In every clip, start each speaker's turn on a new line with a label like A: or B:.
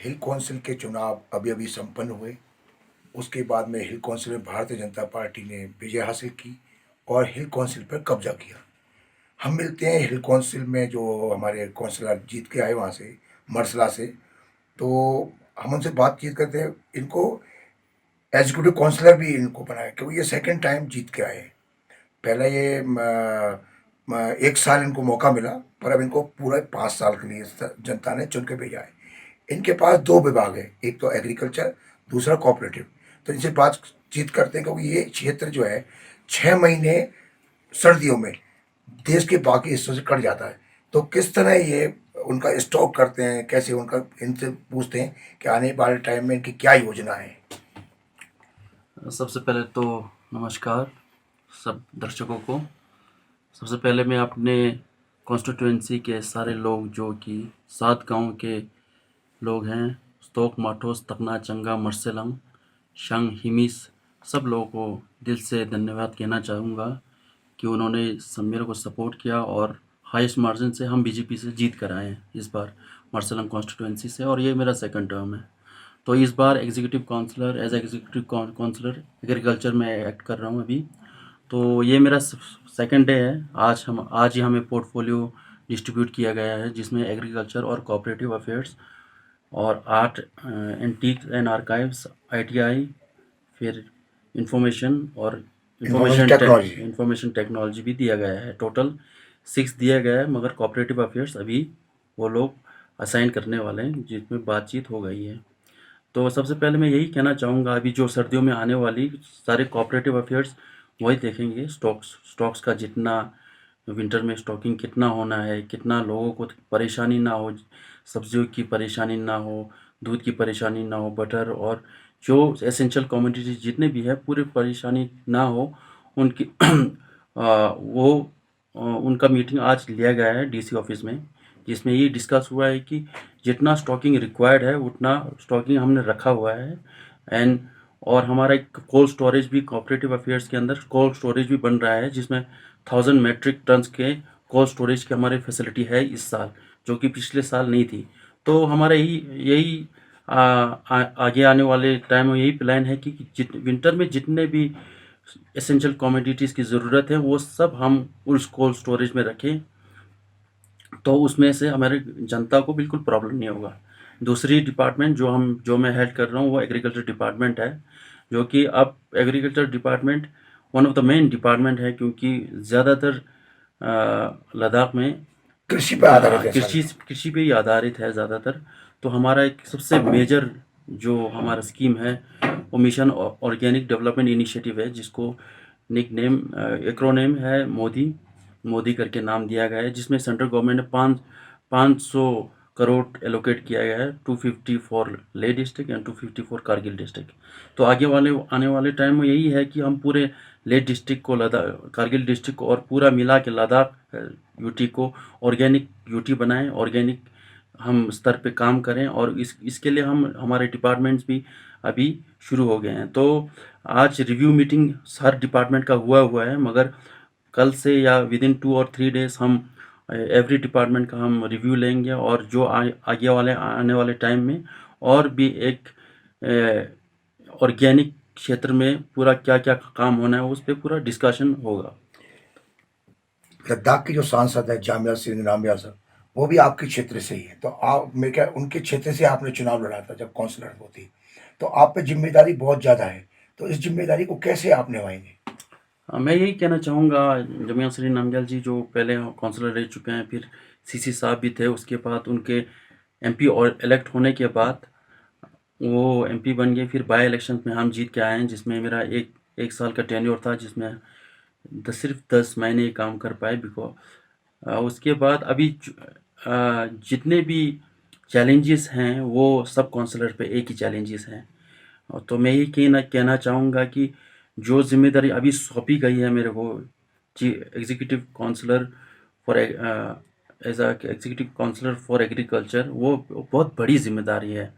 A: हिल council के चुनाव अभी अभी संपन्न हुए। उसके बाद में हिल काउंसिल में भारतीय जनता पार्टी ने विजय हासिल की और हिल काउंसिल पर कब्जा किया। हम मिलते हैं हिल काउंसिल में, जो हमारे काउंसिलर जीत के आए वहाँ से, मरसला से। तो हम उनसे बातचीत करते हैं। इनको एग्जीक्यूटिव काउंसिलर भी इनको बनाया, क्योंकि ये सेकंड टाइम जीत के आए हैं। पहले ये 1 साल इनको मौका मिला, पर अब इनको पूरा 5 साल के लिए जनता ने चुन के भेजा है। इनके पास 2 विभाग है, एक तो एग्रीकल्चर, दूसरा कोऑपरेटिव। तो इनसे बातचीत करते हैं, क्योंकि ये क्षेत्र जो है 6 महीने सर्दियों में देश के बाकी हिस्सों से कट जाता है। तो किस तरह ये उनका स्टॉक करते हैं, कैसे उनका, इनसे पूछते हैं कि आने वाले टाइम में इनकी क्या योजना है।
B: सबसे पहले तो नमस्कार सब दर्शकों को। सबसे पहले मैं अपने कॉन्स्टिट्यूएंसी के सारे लोग जो कि 7 गांव के लोग हैं, स्तोक, माठोस, तकना, चंगा, मर्सेलंग, शंग, हिमिस, सब लोगों को दिल से धन्यवाद कहना चाहूँगा कि उन्होंने सब मेरे को सपोर्ट किया और हाईएस्ट मार्जिन से हम बीजेपी से जीत कर आए हैं इस बार मर्सेलंग कॉन्स्टिट्यूएंसी से, और ये मेरा सेकंड टर्म है। तो इस बार एग्जीक्यूटिव काउंसलर काउंसलर एग्रीकल्चर में एक्ट कर रहा हूँ अभी। तो ये मेरा सेकंड डे है। आज ही हमें पोर्टफोलियो डिस्ट्रीब्यूट किया गया है, जिसमें एग्रीकल्चर और कोऑपरेटिव अफेयर्स और art antique and archives, ITI, फिर इंफॉर्मेशन और
A: इंफॉर्मेशन टेक्नोलॉजी।
B: इंफॉर्मेशन टेक्नोलॉजी भी दिया गया है। टोटल 6 दिया गया है, मगर कोऑपरेटिव अफेयर्स अभी वो लोग असाइन करने वाले हैं, जिसमें बातचीत हो गई है। तो सबसे पहले मैं यही कहना चाहूँगा, अभी जो सर्दियों में आने वाली सारे कोऑपरेटिव अफेयर्स वही देखेंगे। स्टॉक्स का जितना विंटर में स्टॉकिंग कितना होना है, कितना लोगों को परेशानी ना हो, सब्जियों की परेशानी ना हो, दूध की परेशानी ना हो, बटर और जो एसेंशियल कमोडिटीज जितने भी है पूरी परेशानी ना हो उनकी उनका मीटिंग आज लिया गया है डीसी ऑफिस में, जिसमें ये डिस्कस हुआ है कि जितना स्टॉकिंग रिक्वायर्ड है उतना स्टॉकिंग हमने रखा हुआ है। एंड और हमारा एक कोल्ड स्टोरेज भी कोऑपरेटिव अफेयर्स के अंदर कोल्ड स्टोरेज भी बन रहा है, जिसमें 1000 मेट्रिक टन्स के कोल्ड स्टोरेज की हमारी फैसिलिटी है इस साल, जो कि पिछले साल नहीं थी। तो हमारा यही आगे आने वाले टाइम में यही प्लान है कि विंटर में जितने भी एसेंशियल कमोडिटीज़ की ज़रूरत है वो सब हम उस कोल्ड स्टोरेज में रखें, तो उसमें से हमारे जनता को बिल्कुल प्रॉब्लम नहीं होगा। दूसरी डिपार्टमेंट जो मैं हेड कर रहा हूँ वो एग्रीकल्चर डिपार्टमेंट है, जो कि अब agriculture department one of the main department है, क्योंकि ज़्यादातर लद्दाख में
A: कृषि पर आधारित है
B: कृषि
A: सारे।
B: कृषि पे ही आधारित है ज़्यादातर। तो हमारा एक सबसे मेजर जो हमारा स्कीम है वो मिशन ऑर्गेनिक डेवलपमेंट इनिशिएटिव है, जिसको निक नेम एक्रोनेम है मोदी मोदी करके नाम दिया गया है, जिसमें सेंट्रल गवर्नमेंट ने 500 करोड़ एलोकेट किया गया है, 250 फॉर ले district and 250 for Kargil district. तो आने वाले टाइम में यही है कि हम पूरे ले डिस्ट्रिक्ट को, लद्दाख कारगिल डिस्ट्रिक्ट को और पूरा मिला के लद्दाख यूटी को ऑर्गेनिक यूटी बनाएं, ऑर्गेनिक हम स्तर पे काम करें, और इसके लिए हमारे डिपार्टमेंट्स भी अभी शुरू हो गए हैं। तो आज रिव्यू मीटिंग हर डिपार्टमेंट का हुआ है, मगर कल से या विद इन 2 और 3 डेज हम एवरी डिपार्टमेंट का हम रिव्यू लेंगे, और जो आने वाले टाइम में और भी एक ऑर्गेनिक क्षेत्र में पूरा क्या क्या काम होना है उस पर पूरा डिस्कशन होगा।
A: लद्दाख के जो सांसद है जामिया सिंह नामिया साहब, वो भी आपके क्षेत्र से ही है। तो आप, मैं क्या, उनके क्षेत्र से आपने चुनाव लड़ा था जब काउंसलर होती, तो आप पे जिम्मेदारी बहुत ज़्यादा है। तो इस जिम्मेदारी को कैसे आप निभाएंगे।
B: मैं यही कहना चाहूँगा, जमिया श्री नामग्याल जी जो पहले काउंसलर रह चुके हैं, फिर सीसी साहब भी थे, उसके बाद उनके एमपी और इलेक्ट होने के बाद वो एमपी बन गए, फिर बाई इलेक्शन में हम जीत के आए हैं, जिसमें मेरा एक साल का टेन्योर था, जिसमें सिर्फ 10 महीने ही काम कर पाए। उसके बाद अभी जितने भी चैलेंजेस हैं वो सब काउंसलर पे एक ही चैलेंजेस हैं। तो मैं यही कहना चाहूँगा कि जो जिम्मेदारी अभी सौंपी गई है मेरे को executive counsellor for as a executive counsellor for agriculture, वो बहुत बड़ी जिम्मेदारी है।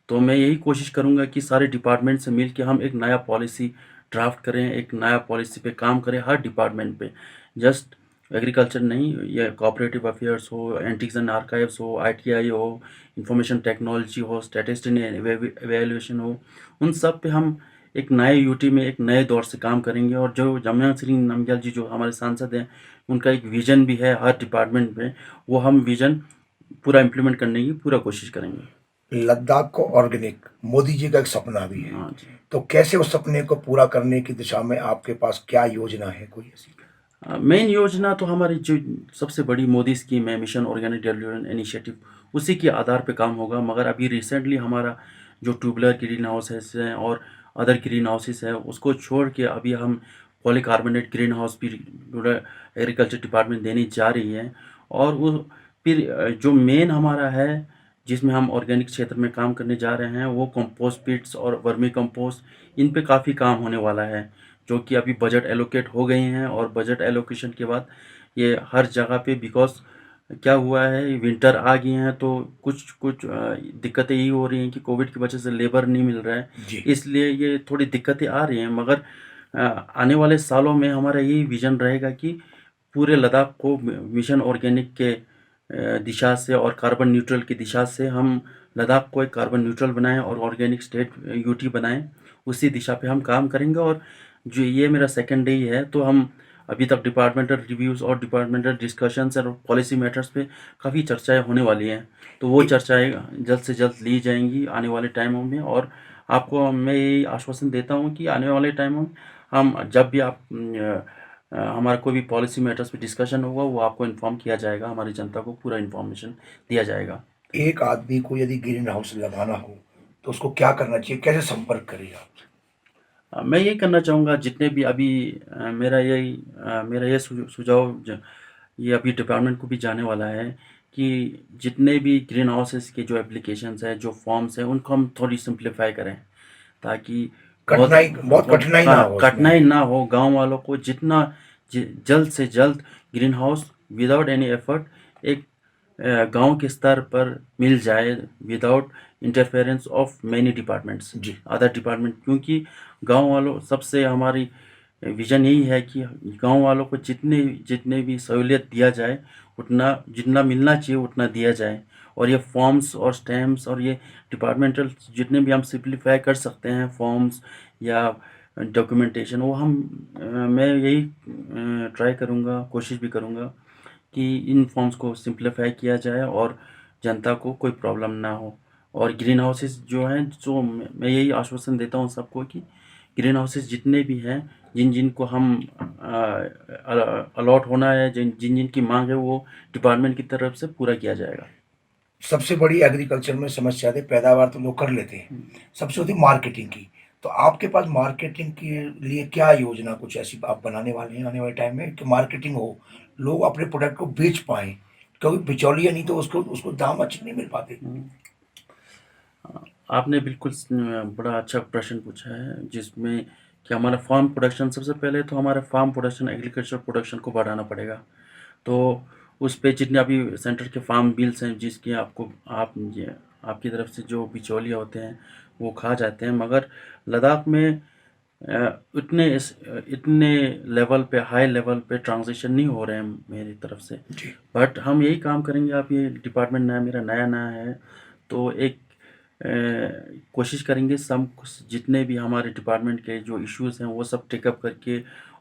B: तो मैं यही कोशिश करूँगा कि सारे डिपार्टमेंट से मिल के हम एक नया पॉलिसी ड्राफ्ट करें, एक नया पॉलिसी पे काम करें हर डिपार्टमेंट पे। जस्ट एग्रीकल्चर नहीं, ये कोऑपरेटिव अफेयर्स हो, एंटिक्स एंड आर्काइव्स हो, आईटीआई हो, इंफॉर्मेशन टेक्नोलॉजी हो, स्टैटिस्टिक्स एंड एवेल्यूएशन हो, उन सब पे हम एक नए यूटी में एक नए दौर से काम करेंगे। और जो जमुना सिंह नमग्याल जी जो हमारे सांसद हैं, उनका एक विज़न भी है हर डिपार्टमेंट में, वो हम विज़न पूरा इम्प्लीमेंट करने की पूरा कोशिश करेंगे।
A: लद्दाख को ऑर्गेनिक मोदी जी का एक सपना भी है,
B: हाँ जी।
A: तो कैसे उस सपने को पूरा करने की दिशा में आपके पास क्या योजना है कोई ऐसी?
B: मेन योजना तो हमारी जो सबसे बड़ी मोदी स्कीम है, मिशन ऑर्गेनिक डेवलपमेंट इनिशिएटिव, उसी के आधार पे काम होगा। मगर अभी रिसेंटली हमारा जो ट्यूबलर ग्रीन हाउसेस हैं और अदर ग्रीन हाउसेस हैं, उसको छोड़ के अभी हम पॉलीकार्बोनेट ग्रीन हाउस भी एग्रीकल्चर डिपार्टमेंट देने जा रही है। और वो फिर जो मेन हमारा है, जिसमें हम ऑर्गेनिक क्षेत्र में काम करने जा रहे हैं, वो कंपोस्ट पिट्स और वर्मी कंपोस्ट, इन पे काफ़ी काम होने वाला है, जो कि अभी बजट एलोकेट हो गए हैं। और बजट एलोकेशन के बाद ये हर जगह पे, बिकॉज़ क्या हुआ है, विंटर आ गए हैं, तो कुछ कुछ दिक्कतें ये हो रही हैं कि कोविड की वजह से लेबर नहीं मिल रहा है,
A: जी।
B: इसलिए ये थोड़ी दिक्कतें आ रही हैं। मगर आने वाले सालों में हमारा यही विज़न रहेगा कि पूरे लद्दाख को मिशन ऑर्गेनिक के दिशा से और कार्बन न्यूट्रल की दिशा से हम लद्दाख को एक कार्बन न्यूट्रल बनाएं और ऑर्गेनिक स्टेट यूटी बनाएं, उसी दिशा पे हम काम करेंगे। और जो ये मेरा सेकंड डे ही है, तो हम अभी तक डिपार्टमेंटल रिव्यूज़ और डिपार्टमेंटल डिस्कशंस और पॉलिसी मैटर्स पे काफ़ी चर्चाएं होने वाली हैं, तो वो
A: ए-
B: चर्चाएं जल्द से जल्द ली जाएंगी आने वाले टाइमों में। और आपको मैं ये आश्वासन देता हूँ कि आने वाले टाइमों में हम जब भी हमारा कोई भी पॉलिसी मैटर्स पे डिस्कशन होगा, वो आपको इन्फॉर्म किया जाएगा, हमारी जनता को पूरा इन्फॉर्मेशन दिया जाएगा।
A: एक आदमी को यदि ग्रीन हाउस लगाना हो तो उसको क्या करना चाहिए, कैसे संपर्क करें आप?
B: मैं यही करना चाहूँगा, जितने भी अभी मेरा ये सुझाव ये अभी डिपार्टमेंट को भी जाने वाला है कि जितने भी ग्रीन हाउसेस के जो एप्लीकेशंस हैं, जो फॉर्म्स हैं, उनको हम थोड़ी सिंप्लीफाई करें, ताकि
A: बहुत
B: बहुत
A: कठिनाई ना हो उसमें।
B: कठिनाई ना हो। गांव वालों को जितना जल्द से जल्द green house without any effort एक गांव के स्तर पर मिल जाए, without interference of many departments,
A: जी।
B: Other department. क्योंकि गांव वालों सबसे हमारी विज़न यही है कि गांव वालों को जितने जितने भी सहूलियत दिया जाए, उतना जितना मिलना चाहिए उतना दिया जाए। और ये फॉर्म्स और स्टैम्प्स और ये डिपार्टमेंटल जितने भी हम सिंप्लीफाई कर सकते हैं फॉर्म्स या डॉक्यूमेंटेशन, वो हम मैं यही ट्राई करूँगा, कोशिश भी करूँगा कि इन फॉर्म्स को सिंप्लीफाई किया जाए और जनता को कोई प्रॉब्लम ना हो। और ग्रीन हाउसेस जो हैं, जो मैं यही आश्वासन देता हूँ सबको कि ग्रीन हाउसेस जितने भी हैं, जिन जिन को हम अलॉट होना है, जिन जिन जिन की मांग है, वो डिपार्टमेंट की तरफ से पूरा किया जाएगा।
A: सबसे बड़ी एग्रीकल्चर में समस्या थी, पैदावार तो लोग कर लेते हैं, सबसे होती मार्केटिंग की। तो आपके पास मार्केटिंग के लिए क्या योजना कुछ ऐसी आप बनाने वाले हैं आने वाले टाइम में कि मार्केटिंग हो, लोग अपने प्रोडक्ट को बेच पाएँ? क्योंकि बिचौलिया नहीं तो उसको उसको दाम अच्छे नहीं मिल पाते।
B: आपने बिल्कुल बड़ा अच्छा प्रश्न पूछा है, जिसमें कि हमारा फार्म प्रोडक्शन, सबसे पहले तो हमारा फार्म प्रोडक्शन, एग्रीकल्चर प्रोडक्शन को बढ़ाना पड़ेगा। तो उस पे जितने अभी सेंटर के फार्म बिल्स हैं, जिसकी आपको आप ये आपकी तरफ से जो बिचौलिए होते हैं, वो खा जाते हैं। मगर लद्दाख में इतने लेवल पे, हाई लेवल पे ट्रांजिशन नहीं हो रहे हैं मेरी तरफ से।
A: जी।
B: बट हम यही काम करेंगे। आप ये डिपार्टमेंट नया, मेरा नया है, तो एक कोशिश करेंगे सब जितने भी हमारे डिपार्टमेंट के जो इश्यूज़ हैं, वो सब टेकअप करके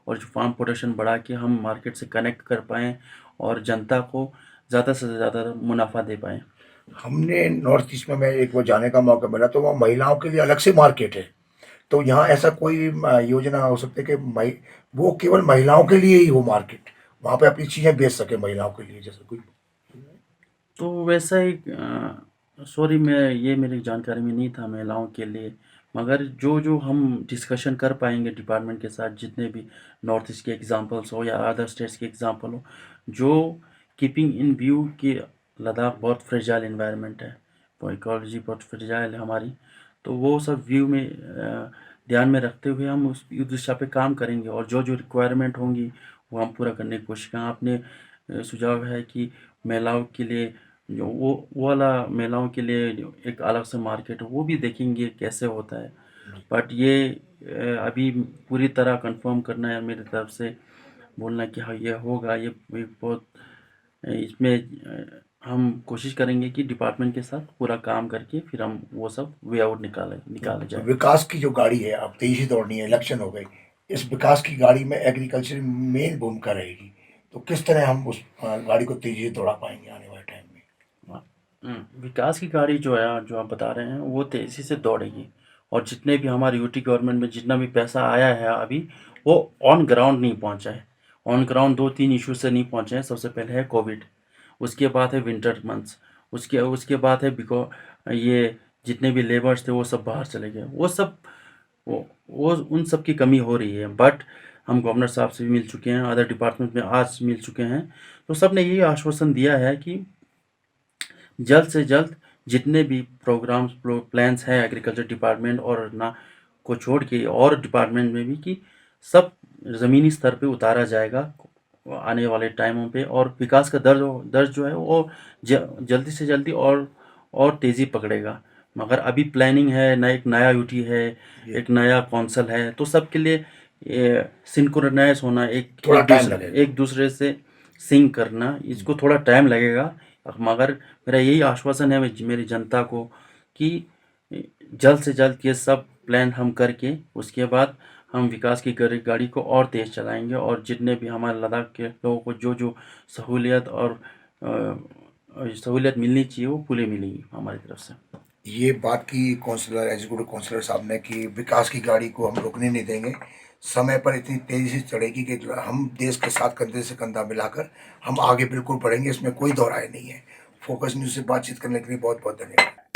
B: और जो फार्म प्रोडक्शन बढ़ा के हम मार्केट से कनेक्ट कर पाएँ और जनता को ज़्यादा से ज़्यादा मुनाफा दे पाएँ।
A: हमने नॉर्थ ईस्ट में मैं एक बार जाने का मौका मिला तो वहाँ महिलाओं के लिए अलग से मार्केट है। तो यहाँ ऐसा कोई योजना हो सकती है कि वो केवल महिलाओं के लिए ही हो मार्केट, वहाँ पे अपनी चीज़ें बेच सके महिलाओं के लिए, जैसे कोई?
B: तो वैसा ही सॉरी, मैं ये मेरी जानकारी में नहीं था महिलाओं के लिए। मगर जो जो हम डिस्कशन कर पाएंगे डिपार्टमेंट के साथ, जितने भी नॉर्थ ईस्ट के एग्जांपल्स हो या अदर स्टेट्स के एग्जांपल हो, जो कीपिंग इन व्यू कि लद्दाख बहुत फ्रेजाइल इन्वायरमेंट है, वो इकोलॉजी बहुत फ्रेजाइल है हमारी, तो वो सब व्यू में ध्यान में रखते हुए हम उस दिशा पे काम करेंगे। और जो जो रिक्वायरमेंट होंगी, वो हम पूरा करने की कोशिश करें। आपने सुझाव है कि महिलाओं के लिए जो वो वाला, महिलाओं के लिए जो एक अलग से मार्केट, वो भी देखेंगे कैसे होता है। बट ये अभी पूरी तरह कंफर्म करना है मेरी तरफ से, बोलना कि हाँ ये होगा, ये बहुत इसमें हम कोशिश करेंगे कि डिपार्टमेंट के साथ पूरा काम करके फिर हम वो सब वे आउट निकाले जाए।
A: विकास की जो गाड़ी है, अब तेजी दौड़नी है, इलेक्शन हो गई, इस विकास की गाड़ी में एग्रीकल्चर मेन भूमिका रहेगी, तो किस तरह हम उस गाड़ी को तेजी से दौड़ा पाएंगे आने वाले टाइम में?
B: विकास की गाड़ी जो है, जो आप बता रहे हैं, वो तेज़ी से दौड़ेगी। और जितने भी हमारे यूटी गवर्नमेंट में जितना भी पैसा आया है अभी, वो ऑन ग्राउंड नहीं पहुंचा है। ऑन ग्राउंड 2-3 इशू से नहीं पहुंचे हैं। सबसे पहले है कोविड, उसके बाद है विंटर मंथ्स, उसके उसके बाद है ये जितने भी लेबर्स थे वो सब बाहर चले गए। वो उन सब की कमी हो रही है। बट हम गवर्नर साहब से भी मिल चुके हैं, अदर डिपार्टमेंट में आज मिल चुके हैं, तो सब ने यही आश्वासन दिया है कि जल्द से जल्द जितने भी प्रोग्राम्स प्लान्स हैं एग्रीकल्चर डिपार्टमेंट और ना को छोड़ के और डिपार्टमेंट में भी, कि सब ज़मीनी स्तर पे उतारा जाएगा आने वाले टाइमों पे। और विकास का दर जो है वो जल्दी से जल्दी और तेज़ी पकड़ेगा। मगर अभी प्लानिंग है, एक नया यूटी है, एक नया कौंसल है, तो सबके लिए सिंक्रोनाइज होना,
A: थोड़ा टाइम लगेगा।
B: एक दूसरे से सिंक करना, इसको थोड़ा टाइम लगेगा। मगर मेरा यही आश्वासन है मेरी जनता को कि जल्द से जल्द ये सब प्लान हम करके उसके बाद हम विकास की गाड़ी को और तेज़ चलाएंगे। और जितने भी हमारे लद्दाख के लोगों को जो जो सहूलियत और सहूलियत मिलनी चाहिए वो पूरी मिलेगी हमारी तरफ से।
A: ये बात की काउंसलर, एग्जीक्यूटिव काउंसलर साहब ने, कि विकास की गाड़ी को हम रुकने नहीं देंगे, समय पर इतनी तेजी से चढ़ेगी कि हम देश के साथ कंधे से कंधा मिलाकर हम आगे बिल्कुल बढ़ेंगे, इसमें कोई दो राय नहीं है। फोकस न्यूज़ से बातचीत करने के लिए बहुत बहुत धन्यवाद।